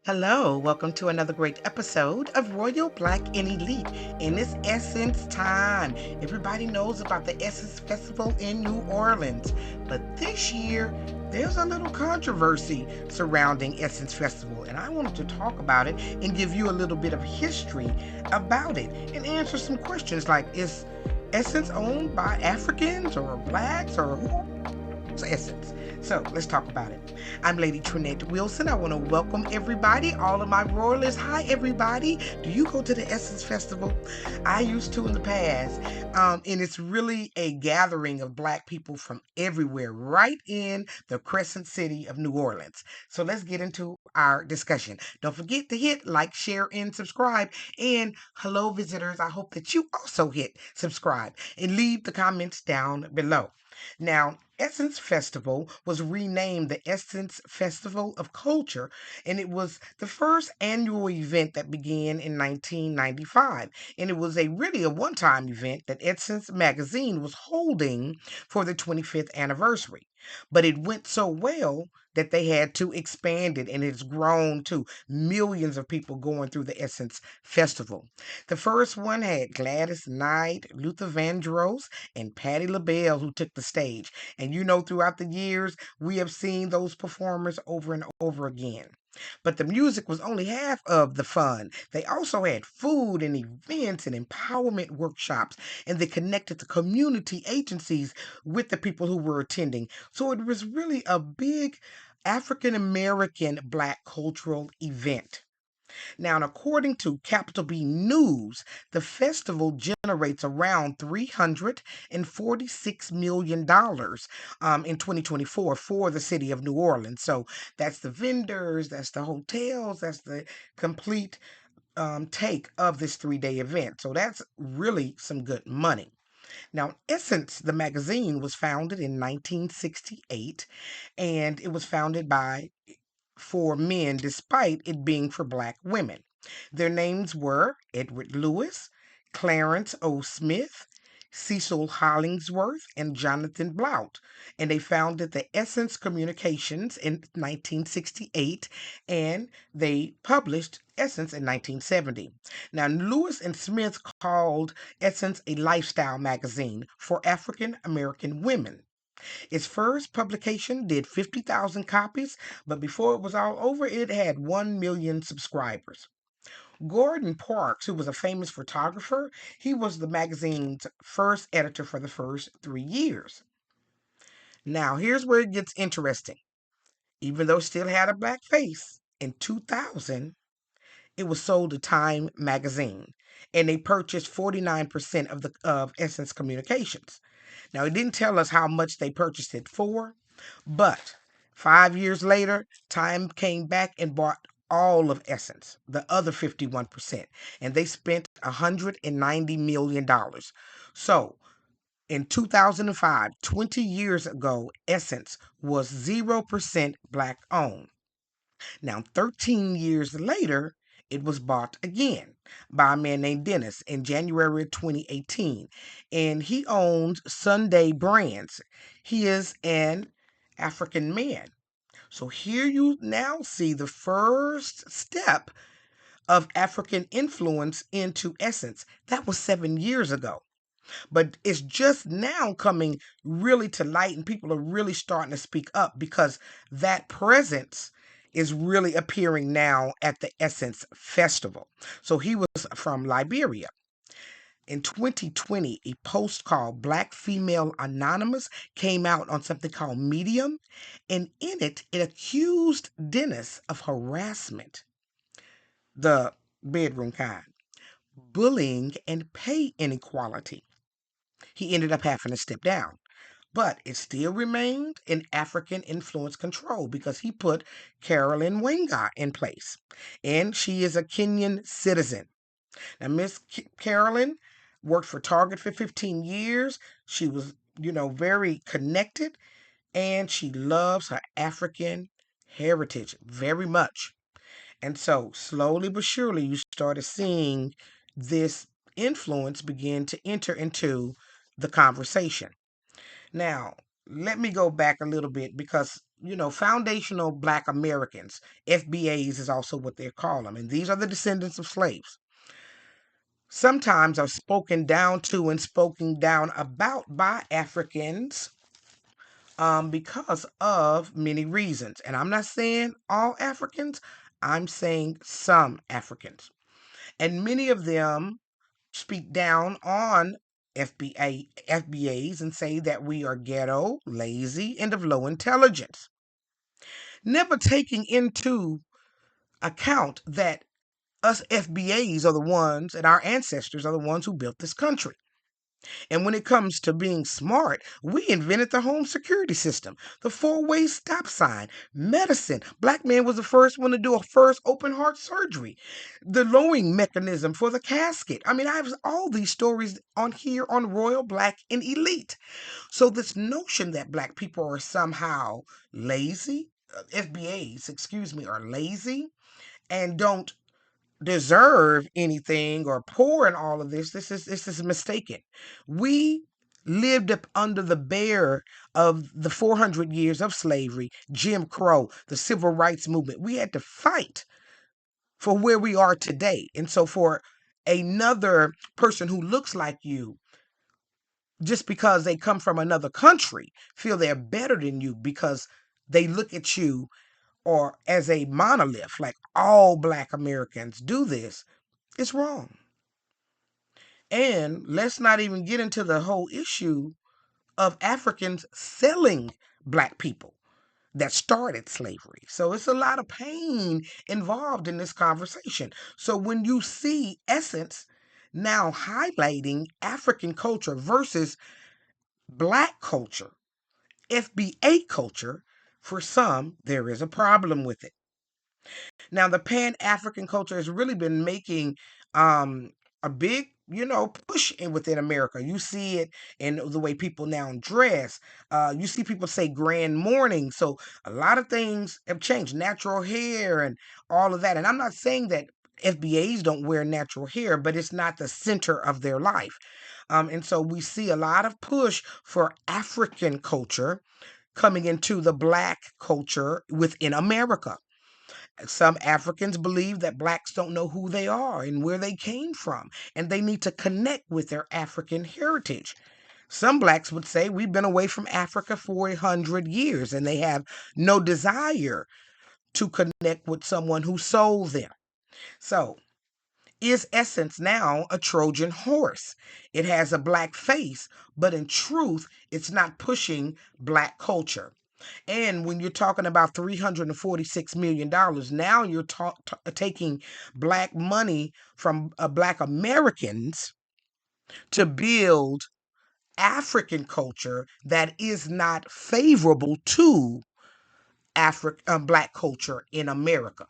Hello, welcome to another great episode of Royal Black and Elite. And it's Essence time. Everybody knows about the Essence Festival in New Orleans. But this year, there's a little controversy surrounding Essence Festival. And I wanted to talk about it and give you a little bit of history about it and answer some questions like, is Essence owned by Africans or blacks or who? Essence. So let's talk about it. I'm Lady TrenettWilson. I want to welcome everybody, all of my royalists. Hi, everybody. Do you go to the Essence Festival? I used to in the past. And it's really a gathering of Black people from everywhere, right in the Crescent City of New Orleans. So let's get into our discussion. Don't forget to hit like, share, and subscribe. And hello, visitors. I hope that you also hit subscribe and leave the comments down below. Now, Essence Festival was renamed the Essence Festival of Culture, and it was the first annual event that began in 1995. And it was really a one-time event that Essence magazine was holding for the 25th anniversary. But it went so well that they had to expand it, and it's grown to millions of people going through the Essence Festival. The first one had Gladys Knight, Luther Vandross, and Patti LaBelle who took the stage. And throughout the years, we have seen those performers over and over again. But the music was only half of the fun. They also had food and events and empowerment workshops, and they connected the community agencies with the people who were attending. So it was really a big African American Black cultural event. Now, according to Capital B News, the festival generates around $346 million in 2024 for the city of New Orleans. So that's the vendors, that's the hotels, that's the complete take of this 3-day event. So that's really some good money. Now, Essence, the magazine, was founded in 1968, and it was founded by for men despite it being for Black women. Their names were Edward Lewis, Clarence O. Smith, Cecil Hollingsworth, and Jonathan Blount. And they founded the Essence Communications in 1968, and they published Essence in 1970. Now, Lewis and Smith called Essence a lifestyle magazine for African American women. Its first publication did 50,000 copies, but before it was all over, it had 1 million subscribers. Gordon Parks, who was a famous photographer, he was the magazine's first editor for the first 3 years. Now, here's where it gets interesting. Even though it still had a black face, in 2000, it was sold to Time magazine, and they purchased 49% of Essence Communications. Now, it didn't tell us how much they purchased it for, but 5 years later, Time came back and bought all of Essence, the other 51%, and they spent $190 million. So, in 2005, 20 years ago, Essence was 0% black owned. Now, 13 years later, it was bought again by a man named Dennis in January of 2018. And he owns Sunday Brands. He is an African man. So here you now see the first step of African influence into Essence. That was 7 years ago. But it's just now coming really to light, and people are really starting to speak up because that presence is really appearing now at the Essence Festival. So he was from Liberia. In 2020, a post called Black Female Anonymous came out on something called Medium, and in it, it accused Dennis of harassment, the bedroom kind, bullying, and pay inequality. He ended up having to step down. But it still remained in African influence control because he put Carolyn Wenga in place. And she is a Kenyan citizen. Now, Miss Carolyn worked for Target for 15 years. She was, very connected, and she loves her African heritage very much. And so, slowly but surely, you started seeing this influence begin to enter into the conversation. Now, let me go back a little bit because foundational Black Americans, FBAs is also what they call them, and these are the descendants of slaves, sometimes are spoken down to and spoken down about by Africans because of many reasons. And I'm not saying all Africans, I'm saying some Africans. And many of them speak down on FBAs and say that we are ghetto, lazy, and of low intelligence, never taking into account that us FBAs are the ones, and our ancestors are the ones who built this country. And when it comes to being smart, we invented the home security system, the four-way stop sign, medicine. Black man was the first one to do a first open heart surgery, the lowering mechanism for the casket. I mean, I have all these stories on here on Royal Black and Elite. So this notion that Black people are somehow lazy, FBAs, excuse me, are lazy and don't deserve anything or poor in all of this is mistaken. We lived up under the bear of the 400 years of slavery, Jim Crow, the civil rights movement. We had to fight for where we are today. And so for another person who looks like you, just because they come from another country, feel they're better than you because they look at you or as a monolith, like all Black Americans do this, it's wrong. And let's not even get into the whole issue of Africans selling Black people that started slavery. So it's a lot of pain involved in this conversation. So when you see Essence now highlighting African culture versus Black culture, FBA culture, for some, there is a problem with it. Now, the Pan-African culture has really been making a big, push within America. You see it in the way people now dress. You see people say grand mourning. So a lot of things have changed. Natural hair and all of that. And I'm not saying that FBAs don't wear natural hair, but it's not the center of their life. And so we see a lot of push for African culture coming into the Black culture within America. Some Africans believe that Blacks don't know who they are and where they came from, and they need to connect with their African heritage. Some Blacks would say we've been away from Africa for 100 years, and they have no desire to connect with someone who sold them. So, is Essence now a Trojan horse? It has a Black face, but in truth, it's not pushing Black culture. And when you're talking about $346 million, now you're taking Black money from Black Americans to build African culture that is not favorable to Black culture in America.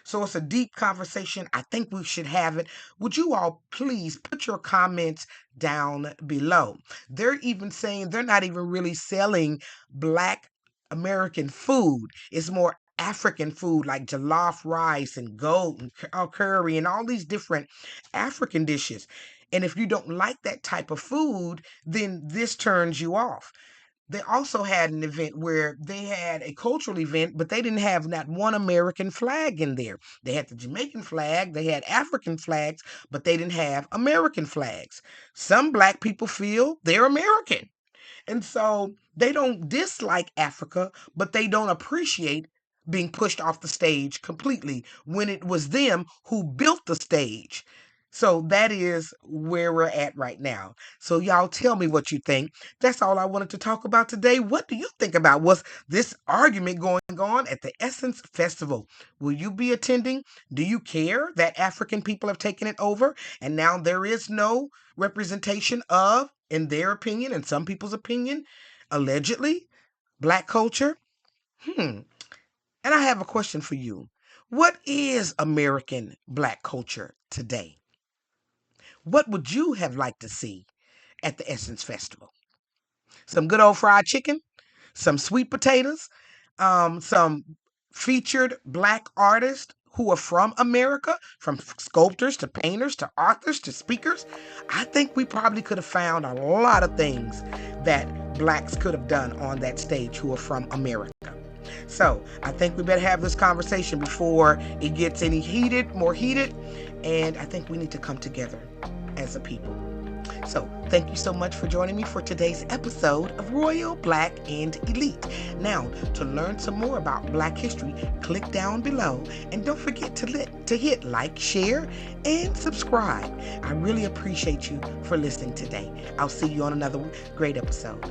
So it's a deep conversation. I think we should have it. Would you all please put your comments down below? They're even saying they're not even really selling Black American food. It's more African food like jollof rice and goat and curry and all these different African dishes. And if you don't like that type of food, then this turns you off. They also had an event where they had a cultural event, but they didn't have not one American flag in there. They had the Jamaican flag, they had African flags, but they didn't have American flags. Some Black people feel they're American. And so they don't dislike Africa, but they don't appreciate being pushed off the stage completely when it was them who built the stage. So that is where we're at right now. So y'all tell me what you think. That's all I wanted to talk about today. What do you think about was this argument going on at the Essence Festival? Will you be attending? Do you care that African people have taken it over and now there is no representation of, in their opinion and some people's opinion, allegedly, Black culture? And I have a question for you. What is American Black culture today? What would you have liked to see at the Essence Festival? Some good old fried chicken, some sweet potatoes, some featured Black artists who are from America, from sculptors to painters to authors to speakers. I think we probably could have found a lot of things that Blacks could have done on that stage who are from America. So I think we better have this conversation before it gets any more heated, and I think we need to come together as a people. So thank you so much for joining me for today's episode of Royal, Black, and Elite. Now, to learn some more about Black history, click down below, and don't forget to hit like, share, and subscribe. I really appreciate you for listening today. I'll see you on another great episode.